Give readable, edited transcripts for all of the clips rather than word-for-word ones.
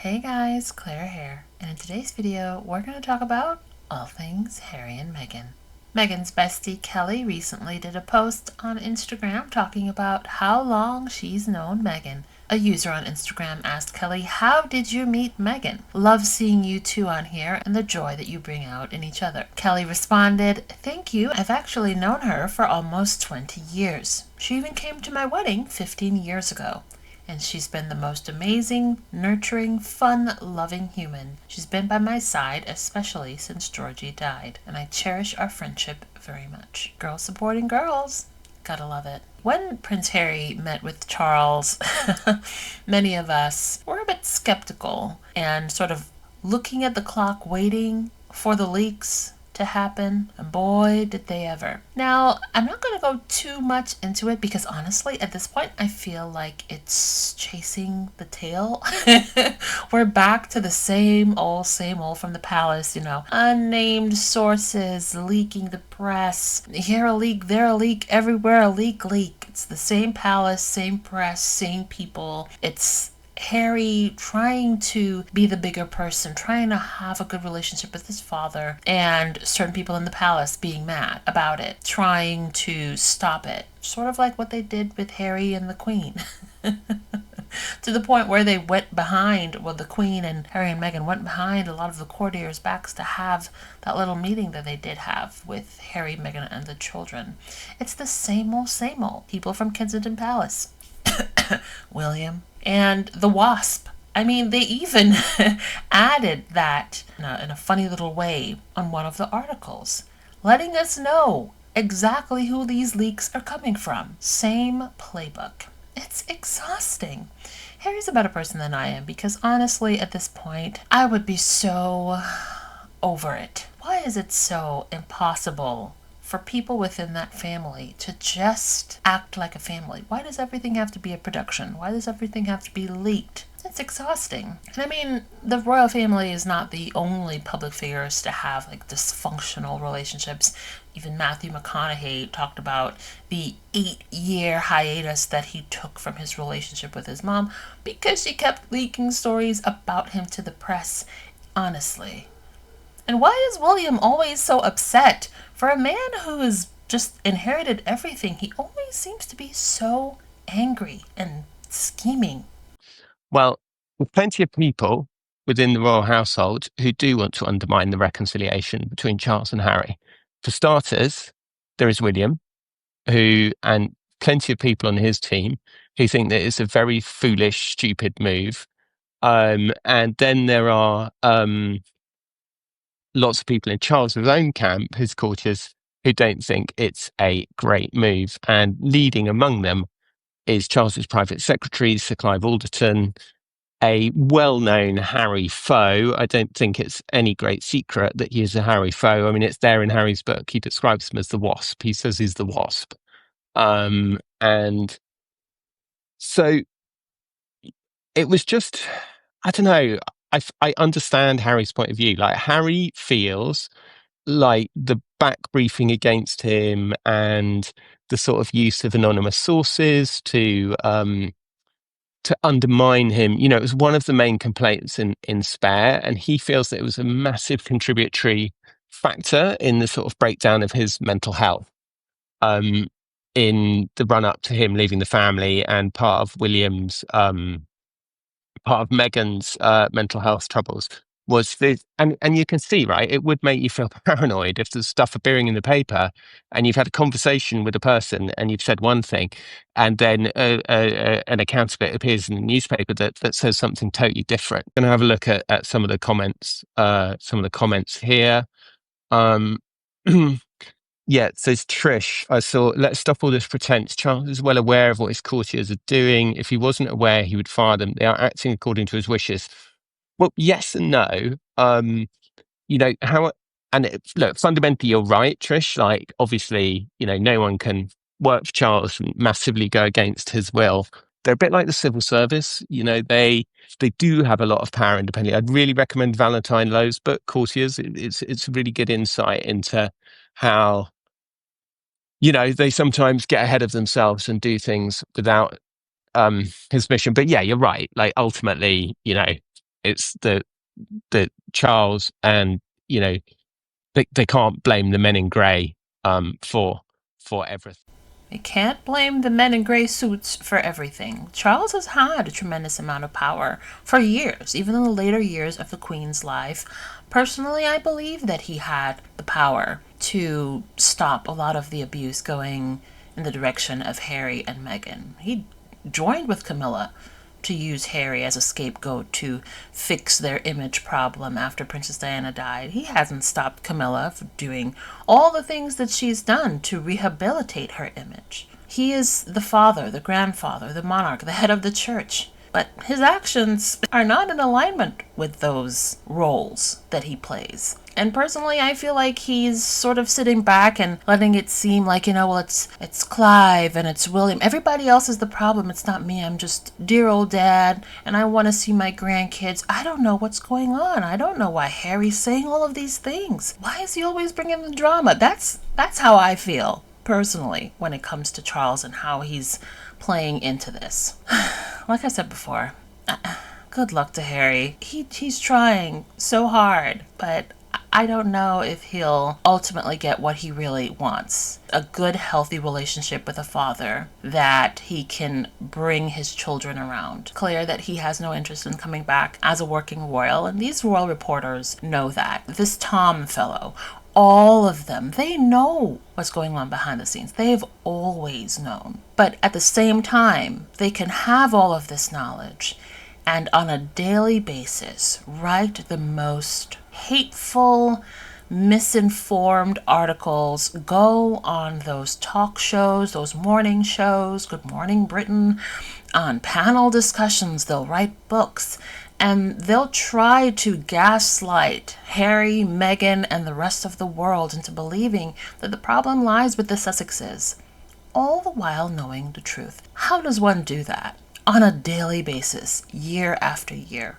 Hey guys, Claire here, and in today's video we're going to talk about all things Harry and Meghan. Meghan's bestie Kelly recently did a post on Instagram talking about how long she's known Meghan. A user on Instagram asked Kelly, "How did you meet Meghan? Love seeing you two on here and the joy that you bring out in each other." Kelly responded, "Thank you. I've actually known her for almost 20 years. She even came to my wedding 15 years ago. And she's been the most amazing, nurturing, fun-loving human. She's been by my side, especially since Georgie died, and I cherish our friendship very much." Girls supporting girls. Gotta love it. When Prince Harry met with Charles, many of us were a bit skeptical and sort of looking at the clock, waiting for the leaks to happen, and boy did they ever. Now, I'm not going to go too much into it because honestly at this point I feel like it's chasing the tail. We're back to the same old from the palace, unnamed sources leaking the press, here a leak, there a leak, everywhere a leak. It's the same palace, same press, same people. It's Harry trying to be the bigger person, trying to have a good relationship with his father, and certain people in the palace being mad about it, trying to stop it. Sort of like what they did with Harry and the Queen. To the point where they went behind, well, the Queen and Harry and Meghan went behind a lot of the courtiers' backs to have that little meeting that they did have with Harry, Meghan, and the children. It's the same old people from Kensington Palace. William, and the wasp. I mean, they even added that in a funny little way on one of the articles, letting us know exactly who these leaks are coming from. Same playbook. It's exhausting. Harry's a better person than I am because honestly, at this point, I would be so over it. Why is it so impossible for people within that family to just act like a family? Why does everything have to be a production? Why does everything have to be leaked? It's exhausting. And I mean, the royal family is not the only public figures to have like dysfunctional relationships. Even Matthew McConaughey talked about the 8-year hiatus that he took from his relationship with his mom because she kept leaking stories about him to the press. Honestly. And why is William always so upset? For a man who has just inherited everything, he always seems to be so angry and scheming. Well, there are plenty of people within the royal household who do want to undermine the reconciliation between Charles and Harry. For starters, there is William, and plenty of people on his team who think that it's a very foolish, stupid move. And then there are lots of people in Charles's own camp, his courtiers, who don't think it's a great move. And leading among them is Charles's private secretary, Sir Clive Alderton, a well-known Harry foe. I don't think it's any great secret that he is a Harry foe. I mean, it's there in Harry's book. He describes him as the Wasp. He says he's the Wasp. And so it was just, I don't know. I understand Harry's point of view. Like, Harry feels like the back briefing against him and the sort of use of anonymous sources to undermine him. You know, it was one of the main complaints in Spare, and he feels that it was a massive contributory factor in the sort of breakdown of his mental health in the run up to him leaving the family, and part of Meghan's mental health troubles was this, and you can see, right, it would make you feel paranoid if there's stuff appearing in the paper and you've had a conversation with a person and you've said one thing, and then an account of it appears in the newspaper that says something totally different. I'm going to have a look at some of the comments here. Um, Yeah, it says Trish. I saw, "Let's stop all this pretense. Charles is well aware of what his courtiers are doing. If he wasn't aware, he would fire them. They are acting according to his wishes." Well, yes and no. You know, look, fundamentally, you're right, Trish. Like, obviously, no one can work for Charles and massively go against his will. They're a bit like the civil service. They do have a lot of power independently. I'd really recommend Valentine Lowe's book, Courtiers. It's a really good insight into how they sometimes get ahead of themselves and do things without his mission. But yeah, you're right. Like, ultimately, It's the Charles, and they can't blame the men in grey for everything. They can't blame the men in gray suits for everything. Charles has had a tremendous amount of power for years, even in the later years of the Queen's life. Personally, I believe that he had the power to stop a lot of the abuse going in the direction of Harry and Meghan. He joined with Camilla to use Harry as a scapegoat to fix their image problem after Princess Diana died. He hasn't stopped Camilla from doing all the things that she's done to rehabilitate her image. He is the father, the grandfather, the monarch, the head of the church. But his actions are not in alignment with those roles that he plays. And personally, I feel like he's sort of sitting back and letting it seem like, well, it's Clive and it's William. Everybody else is the problem. It's not me. I'm just dear old dad, and I want to see my grandkids. I don't know what's going on. I don't know why Harry's saying all of these things. Why is he always bringing the drama? That's how I feel personally when it comes to Charles and how he's playing into this. Like I said before, good luck to Harry. He's trying so hard, but I don't know if he'll ultimately get what he really wants. A good, healthy relationship with a father that he can bring his children around. Clear that he has no interest in coming back as a working royal, and these royal reporters know that. This Tom fellow, all of them, they know what's going on behind the scenes. They've always known. But at the same time, they can have all of this knowledge and on a daily basis write the most hateful, misinformed articles, go on those talk shows, those morning shows, Good Morning Britain, on panel discussions. They'll write books, and they'll try to gaslight Harry, Meghan, and the rest of the world into believing that the problem lies with the Sussexes, all the while knowing the truth. How does one do that on a daily basis, year after year?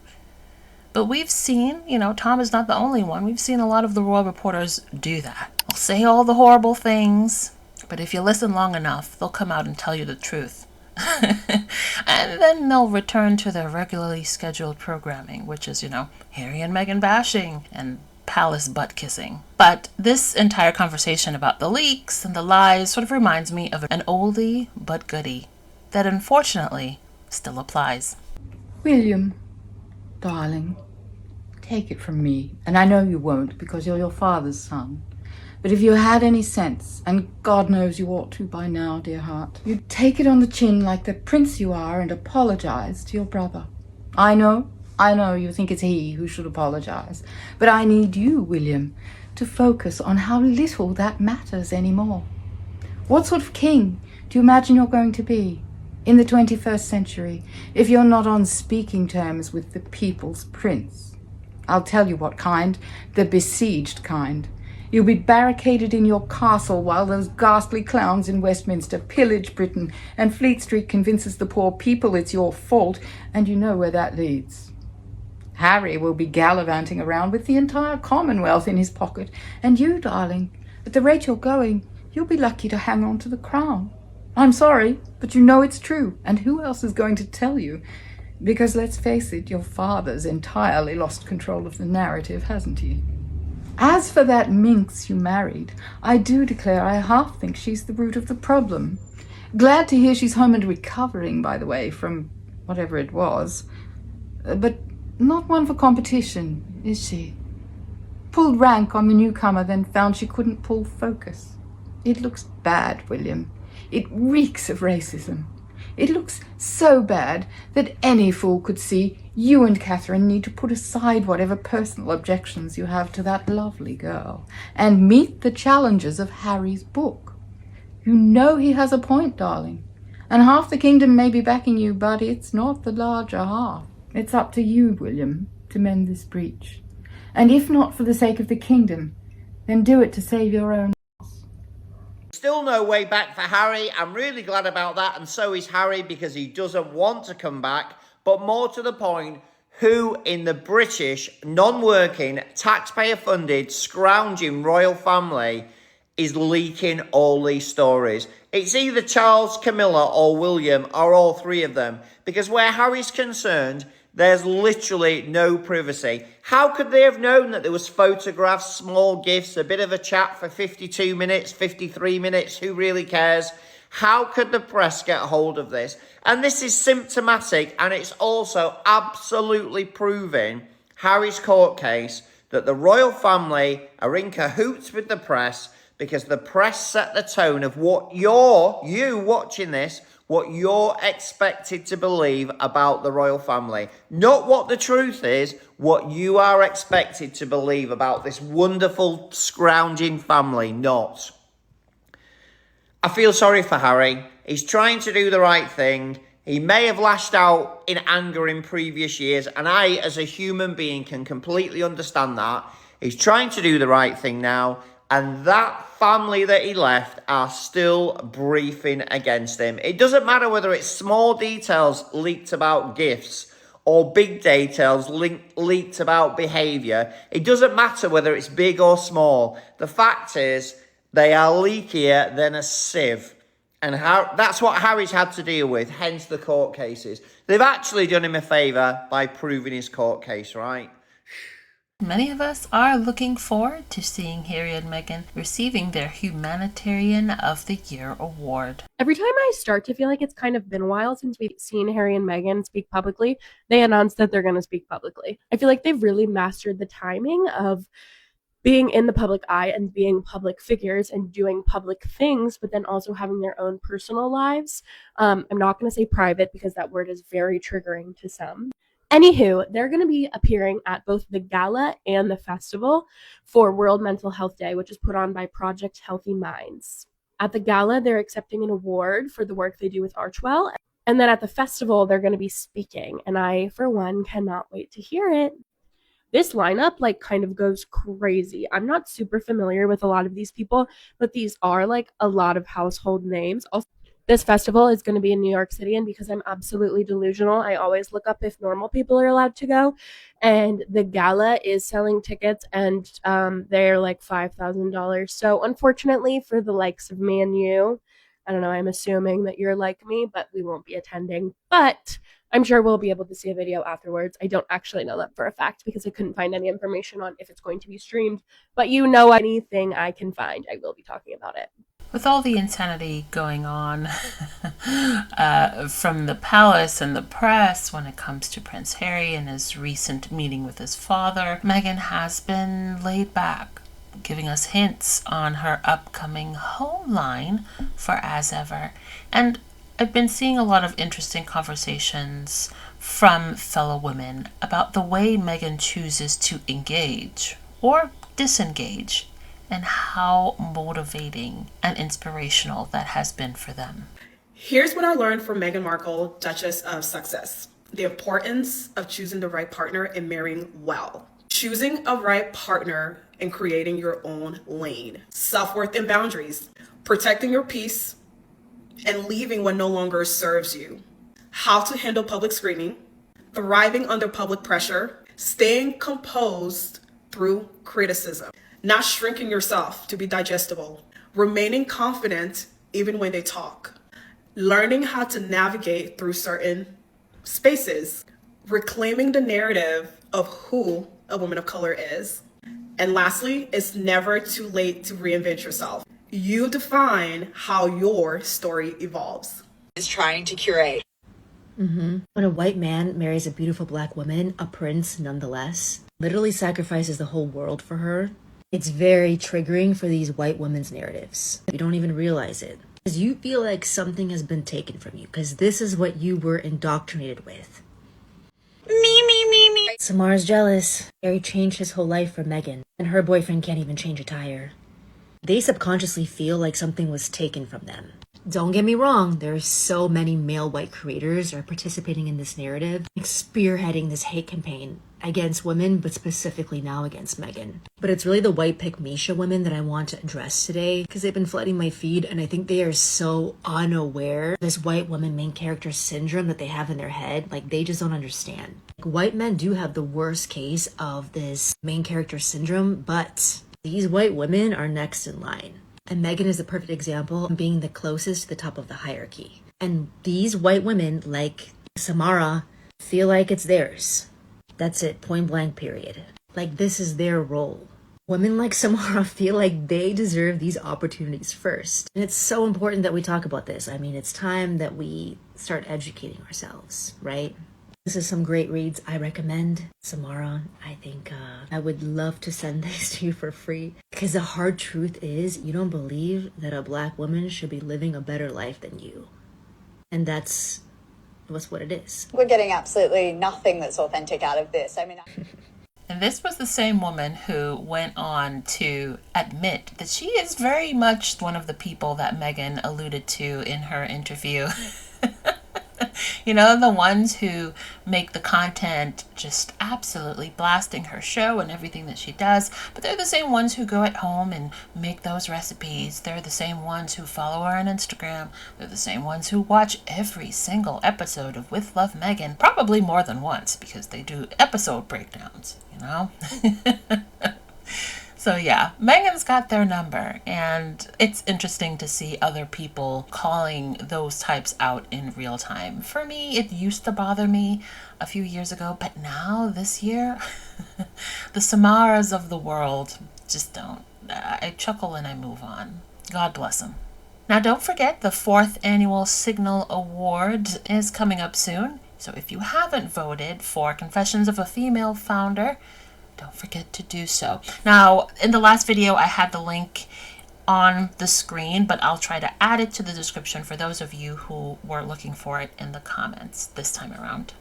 But we've seen, Tom is not the only one. We've seen a lot of the royal reporters do that. They'll say all the horrible things, but if you listen long enough, they'll come out and tell you the truth. And then they'll return to their regularly scheduled programming, which is, Harry and Meghan bashing and palace butt kissing. But this entire conversation about the leaks and the lies sort of reminds me of an oldie but goodie that unfortunately still applies. William, darling, take it from me, and I know you won't because you're your father's son. But if you had any sense, and God knows you ought to by now, dear heart, you'd take it on the chin like the prince you are and apologize to your brother. I know you think it's he who should apologize, but I need you, William, to focus on how little that matters anymore. What sort of king do you imagine you're going to be in the 21st century if you're not on speaking terms with the people's prince? I'll tell you what kind, the besieged kind. You'll be barricaded in your castle while those ghastly clowns in Westminster pillage Britain and Fleet Street convinces the poor people it's your fault, and you know where that leads. Harry will be gallivanting around with the entire Commonwealth in his pocket, and you, darling, at the rate you're going, you'll be lucky to hang on to the crown. I'm sorry, but you know it's true, and who else is going to tell you? Because let's face it, your father's entirely lost control of the narrative, hasn't he? As for that minx you married, I do declare I half think she's the root of the problem. Glad to hear she's home and recovering, by the way, from whatever it was. But not one for competition, is she? Pulled rank on the newcomer, then found she couldn't pull focus. It looks bad, William. It reeks of racism. It looks so bad that any fool could see you and Catherine need to put aside whatever personal objections you have to that lovely girl and meet the challenges of Harry's book. You know he has a point, darling, and half the kingdom may be backing you, but it's not the larger half. It's up to you, William, to mend this breach. And if not for the sake of the kingdom, then do it to save your own. Still no way back for Harry. I'm really glad about that, and so is Harry, because he doesn't want to come back. But more to the point, who in the British, non-working, taxpayer-funded, scrounging royal family is leaking all these stories? It's either Charles, Camilla, or William, or all three of them. Because where Harry's concerned, There's literally no privacy. How could they have known that there was photographs, small gifts, a bit of a chat for 52 minutes, 53 minutes? Who really cares? How could the press get hold of this? And this is symptomatic, and it's also absolutely proving Harry's court case that the royal family are in cahoots with the press, because the press set the tone of what you watching this, what you're expected to believe about the royal family. Not what the truth is, what you are expected to believe about this wonderful, scrounging family, not. I feel sorry for Harry. He's trying to do the right thing. He may have lashed out in anger in previous years, and I, as a human being, can completely understand that. He's trying to do the right thing now, and that family that he left are still briefing against him. It doesn't matter whether it's small details leaked about gifts or big details leaked about behaviour. It doesn't matter whether it's big or small. The fact is, they are leakier than a sieve. And that's what Harry's had to deal with, hence the court cases. They've actually done him a favour by proving his court case, right? Many of us are looking forward to seeing Harry and Meghan receiving their Humanitarian of the Year award. Every time I start to feel like it's kind of been a while since we've seen Harry and Meghan speak publicly, they announce that they're going to speak publicly. I feel like they've really mastered the timing of being in the public eye and being public figures and doing public things, but then also having their own personal lives. I'm not going to say private because that word is very triggering to some. Anywho, they're going to be appearing at both the gala and the festival for World Mental Health Day, which is put on by Project Healthy Minds. At the gala, they're accepting an award for the work they do with Archwell. And then at the festival, they're going to be speaking. And I, for one, cannot wait to hear it. This lineup kind of goes crazy. I'm not super familiar with a lot of these people, but these are a lot of household names. Also, this festival is going to be in New York City, and because I'm absolutely delusional, I always look up if normal people are allowed to go. And the gala is selling tickets, and they're $5,000. So unfortunately for the likes of me and you, I don't know, I'm assuming that you're like me, but we won't be attending. But I'm sure we'll be able to see a video afterwards. I don't actually know that for a fact because I couldn't find any information on if it's going to be streamed. But anything I can find, I will be talking about it. With all the insanity going on from the palace and the press when it comes to Prince Harry and his recent meeting with his father, Meghan has been laid back, giving us hints on her upcoming home line for As Ever. And I've been seeing a lot of interesting conversations from fellow women about the way Meghan chooses to engage or disengage, and how motivating and inspirational that has been for them. Here's what I learned from Meghan Markle, Duchess of Sussex. The importance of choosing the right partner and marrying well. Choosing a right partner and creating your own lane. Self-worth and boundaries. Protecting your peace and leaving what no longer serves you. How to handle public scrutiny. Thriving under public pressure. Staying composed through criticism. Not shrinking yourself to be digestible. Remaining confident even when they talk. Learning how to navigate through certain spaces. Reclaiming the narrative of who a woman of color is. And lastly, it's never too late to reinvent yourself. You define how your story evolves. Is trying to curate. When a white man marries a beautiful black woman, a prince nonetheless, literally sacrifices the whole world for her, it's very triggering for these white women's narratives. You don't even realize it. Because you feel like something has been taken from you, because this is what you were indoctrinated with. Me. Samara's jealous. Harry changed his whole life for Meghan, and her boyfriend can't even change a tire. They subconsciously feel like something was taken from them. Don't get me wrong, there are so many male white creators are participating in this narrative, spearheading this hate campaign against women, but specifically now against Meghan. But it's really the white pick Misha women that I want to address today, because they've been flooding my feed, and I think they are so unaware of this white woman main character syndrome that they have in their head. They just don't understand. White men do have the worst case of this main character syndrome, but these white women are next in line. And Meghan is the perfect example of being the closest to the top of the hierarchy. And these white women, like Samara, feel like it's theirs. That's it, point blank, period. Like this is their role. Women like Samara feel like they deserve these opportunities first. And it's so important that we talk about this. I mean, it's time that we start educating ourselves, right? This is some great reads I recommend. Samara, I think I would love to send this to you for free. Because the hard truth is, you don't believe that a Black woman should be living a better life than you. And that's what it is. We're getting absolutely nothing that's authentic out of this. I mean... And this was the same woman who went on to admit that she is very much one of the people that Meghan alluded to in her interview. You know, the ones who make the content just absolutely blasting her show and everything that she does, but they're the same ones who go at home and make those recipes. They're the same ones who follow her on Instagram. They're the same ones who watch every single episode of With Love Meghan, probably more than once, because they do episode breakdowns, you know? So yeah, Meghan's got their number, and it's interesting to see other people calling those types out in real time. For me, it used to bother me a few years ago, but now, this year, the Samaras of the world just don't. I chuckle and I move on. God bless them. Now don't forget, the 4th annual Signal Award is coming up soon. So if you haven't voted for Confessions of a Female Founder, don't forget to do so. Now, in the last video, I had the link on the screen, but I'll try to add it to the description for those of you who were looking for it in the comments this time around.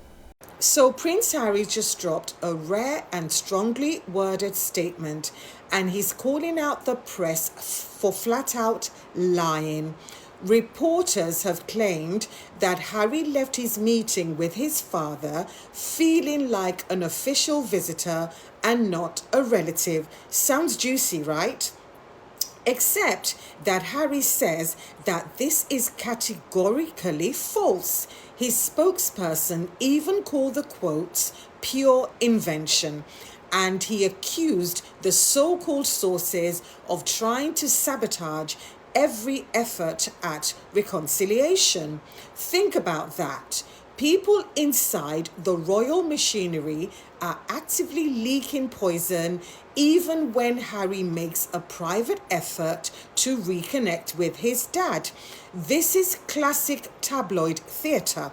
So Prince Harry just dropped a rare and strongly worded statement, and he's calling out the press for flat out lying. Reporters have claimed that Harry left his meeting with his father feeling like an official visitor and not a relative. Sounds juicy, right? Except that Harry says that this is categorically false. His spokesperson even called the quotes pure invention, and he accused the so-called sources of trying to sabotage every effort at reconciliation. Think about that. People inside the royal machinery are actively leaking poison even when Harry makes a private effort to reconnect with his dad. This is classic tabloid theatre.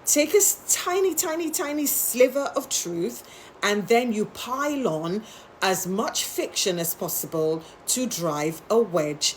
Take a tiny sliver of truth, and then you pile on as much fiction as possible to drive a wedge.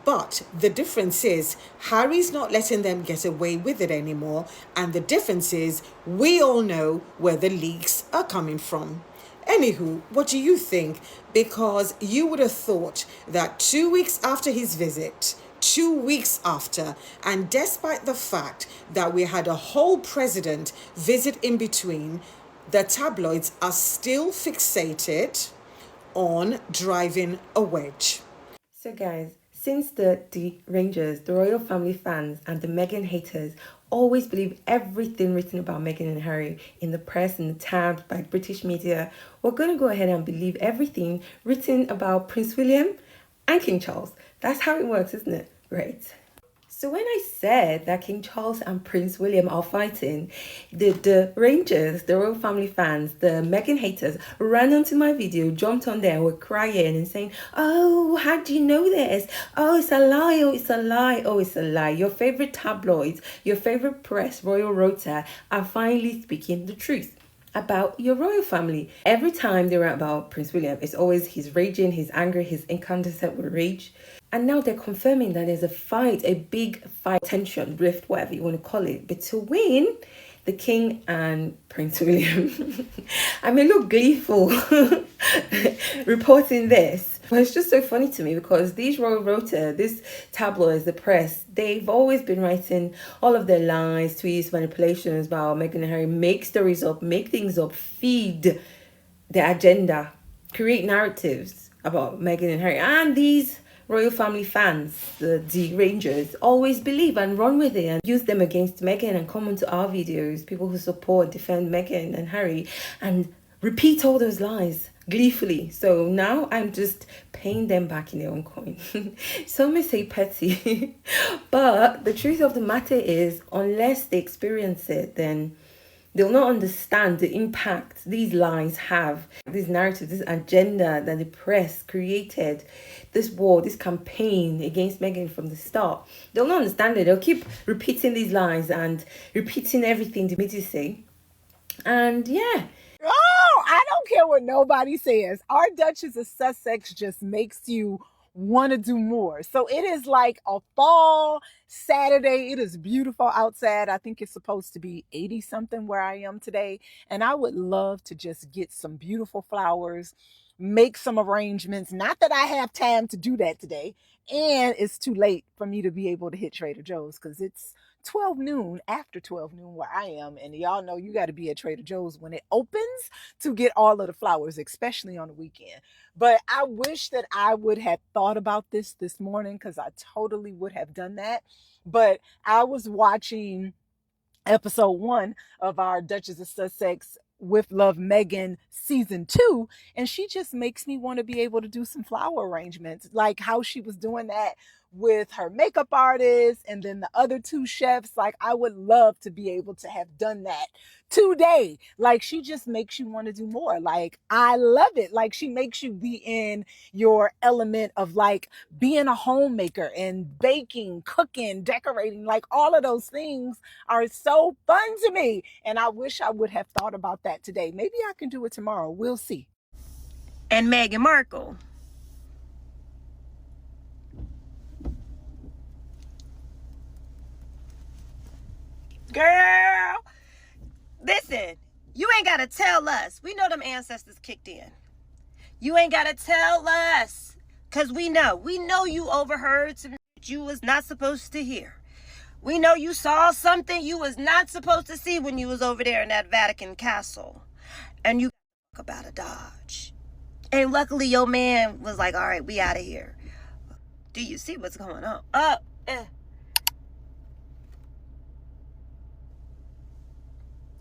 But the difference is Harry's not letting them get away with it anymore. And the difference is we all know where the leaks are coming from. Anywho, what do you think? Because you would have thought that 2 weeks after his visit, 2 weeks after, and despite the fact that we had a whole president visit in between, the tabloids are still fixated on driving a wedge. So guys, since the Rangers, the royal family fans, and the Meghan haters always believe everything written about Meghan and Harry in the press and the tabs by British media, we're going to go ahead and believe everything written about Prince William and King Charles. That's how it works, isn't it? Right. So when I said that King Charles and Prince William are fighting, the Rangers, the royal family fans, the Meghan haters ran onto my video, jumped on there and were crying and saying, oh, how do you know this? Oh, it's a lie. Oh, it's a lie. Oh, it's a lie. Your favorite tabloids, your favorite press, Royal Rota, are finally speaking the truth about your royal family. Every time they write about Prince William, it's always he's raging, he's angry, he's incandescent with rage. And now they're confirming that there's a fight, a big fight, tension, rift, whatever you want to call it, between the king and Prince William. I may look gleeful reporting this, but it's just so funny to me because these Royal Rota, these tabloids, the press, they've always been writing all of their lies, tweets, manipulations about Meghan and Harry, make stories up, make things up, feed their agenda, create narratives about Meghan and Harry. And these royal family fans, the Rangers, always believe and run with it and use them against Meghan and come onto our videos, people who support, defend Meghan and Harry, and repeat all those lies gleefully. So now I'm just paying them back in their own coin. Some may say petty, but the truth of the matter is, unless they experience it, then They'll not understand the impact these lies have, this narrative, this agenda that the press created, this war, this campaign against Meghan from the start. They'll not understand it. They'll keep repeating these lies and repeating everything the media say. And yeah. Oh, I don't care what nobody says. Our Duchess of Sussex just makes you want to do more. So it is like a fall Saturday. It is beautiful outside. I think it's supposed to be 80 something where I am today. And I would love to just get some beautiful flowers, make some arrangements. Not that I have time to do that today. And it's too late for me to be able to hit Trader Joe's because it's 12 noon, after 12 noon where I am. And y'all know you got to be at Trader Joe's when it opens to get all of the flowers, especially on the weekend. But I wish that I would have thought about this morning because I totally would have done that. But I was watching episode 1 of our Duchess of Sussex with Love Meghan season 2, and she just makes me want to be able to do some flower arrangements, like how she was doing that with her makeup artist and then the other 2 chefs. Like, I would love to be able to have done that today. Like, she just makes you want to do more. Like, I love it. Like, she makes you be in your element of like being a homemaker and baking, cooking, decorating. Like, all of those things are so fun to me. And I wish I would have thought about that today. Maybe I can do it tomorrow. We'll see. And Meghan Markle. Girl, listen, you ain't gotta tell us. We know them ancestors kicked in. You ain't gotta tell us, cause we know you overheard some shit you was not supposed to hear. We know you saw something you was not supposed to see when you was over there in that Vatican castle. And you talk about a Dodge. And luckily your man was like, all right, we out of here. Do you see what's going on?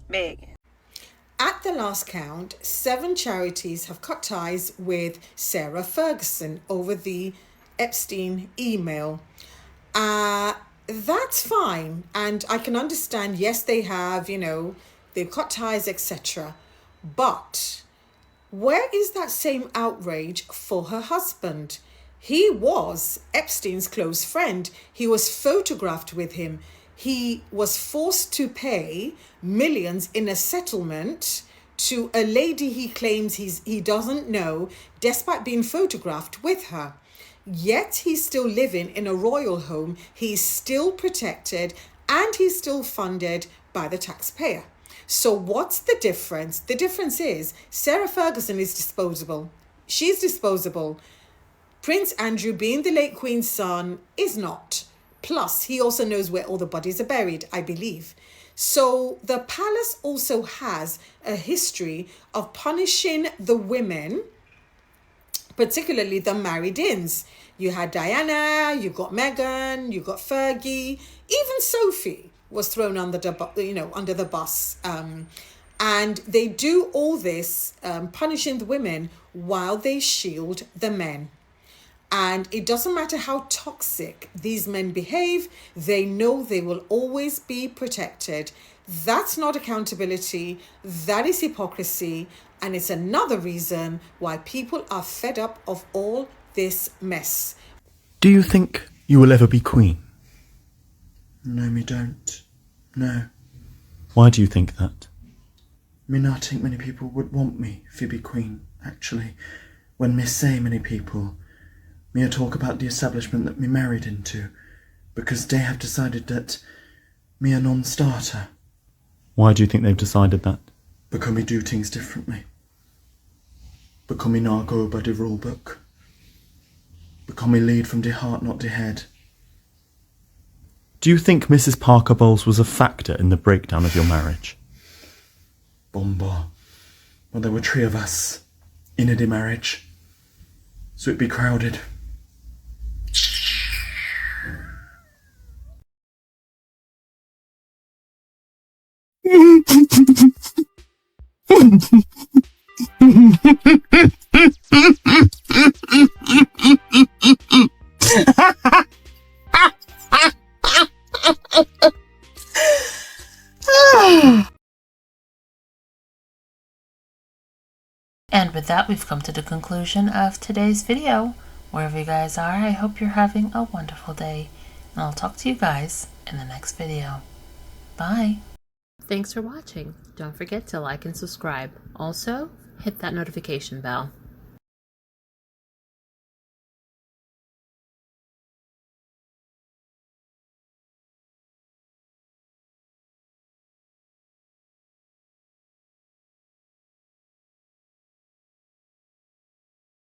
Meghan. At the last count, 7 charities have cut ties with Sarah Ferguson over the Epstein email. That's fine. And I can understand, yes, they have, they've cut ties, etc. But where is that same outrage for her husband? He was Epstein's close friend. He was photographed with him. He was forced to pay millions in a settlement to a lady he claims he doesn't know, despite being photographed with her. Yet he's still living in a royal home. He's still protected and he's still funded by the taxpayer. So what's the difference? The difference is Sarah Ferguson is disposable. She's disposable. Prince Andrew, being the late Queen's son, is not. Plus, he also knows where all the bodies are buried, I believe. So the palace also has a history of punishing the women, particularly the married-ins. You had Diana, you got Meghan, you got Fergie, even Sophie was thrown under the bus. And they do all this, punishing the women while they shield the men. And it doesn't matter how toxic these men behave, they know they will always be protected. That's not accountability, that is hypocrisy, and it's another reason why people are fed up of all this mess. Do you think you will ever be queen? No, me don't. No. Why do you think that? Me not think many people would want me to be queen, actually. When me say many people, me a talk about the establishment that me married into, because they have decided that me a non-starter. Why do you think they've decided that? Because me do things differently. Because me not go by the rule book. Because me lead from the heart, not the head. Do you think Mrs. Parker Bowles was a factor in the breakdown of your marriage? Bomba. Well, there were 3 of us in the marriage, so it'd be crowded. with that, we've come to the conclusion of today's video. Wherever you guys are, I hope you're having a wonderful day, and I'll talk to you guys in the next video. Bye! Thanks for watching. Don't forget to like and subscribe. Also, hit that notification bell.